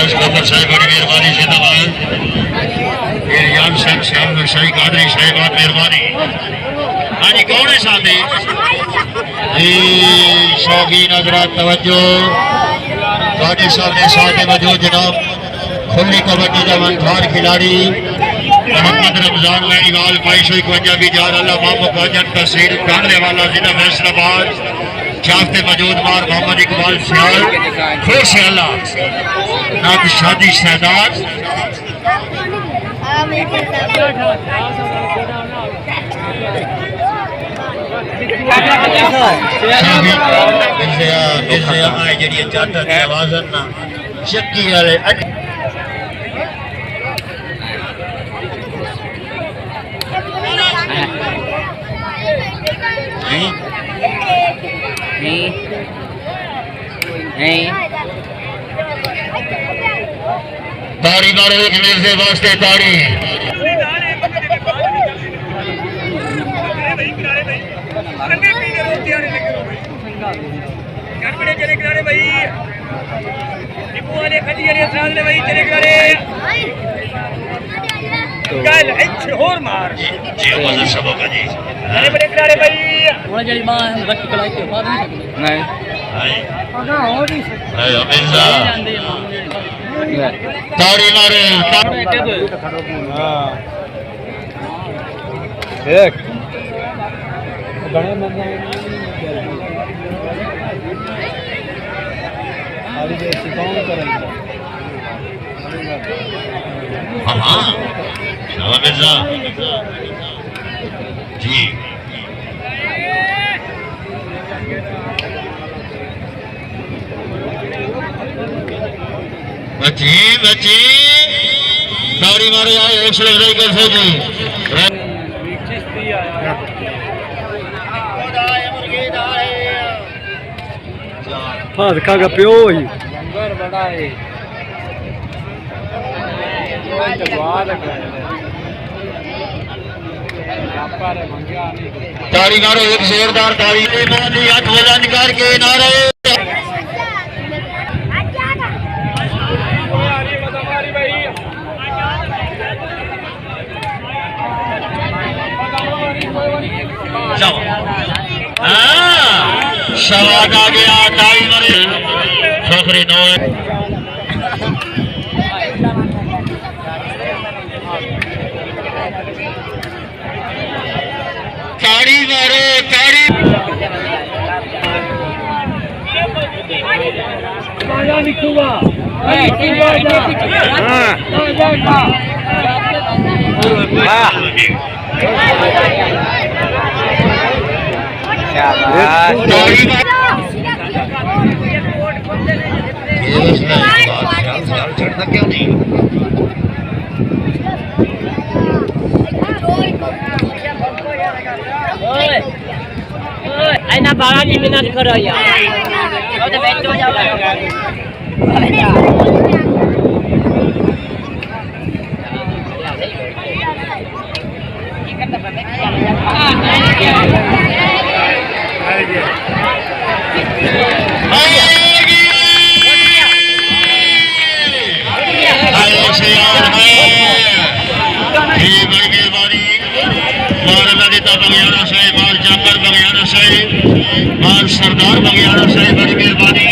फैज मोहम्मद साहब बड़ी मेहरबानी जिंदाबाद। यान साहब श्याम शाही कादरी साहिबान मेहरबानी। हाँ जी कौन है साथी जी शौकीन हजरात तवज्जो गाड़ी सामने साथ मौजूद जनाब खुली कबड्डी का मनखार खिलाड़ी मोहम्मद रमजान लाइवाल 2251 बिजार अल्लाह मामू काजन तहसील कांगड़े वाला जिला फैसलाबाद चाहते मौजूद मार मोहम्मद इकबाल सियाल खुश अल्लाह नात शादी सैदात शक्की वाले ताड़ी मारो एक मिनट से वास्ते ताड़ी और मार जी मजा सब होगा जी अरे बड़े किनारे भाई वो जड़ी मां रख के लाई के बाद नहीं नहीं पता हो नहीं है अमीजा ताड़ी मारो हां देख गणे बंदा खाली दे सिखाऊं करेंगे हाँ अमीजा जी बच्ची बच्ची ताड़ी मारो यार एक से लड़ाई कर सो जी हाँ दिखा का प्यो ही बड़ा है ताड़ी मारो एक जोरदार ताड़ी हाथ बोला निकाल के नारे शवाद आ गया ताड़ी मारे छोकरी नो ताड़ी मारो ताड़ी चढ़ता क्यों नहीं ना बारा की मेहनत करो यार और तो बैठ जाओ सरदार बगियाना साहब बड़ी मेहरबानी।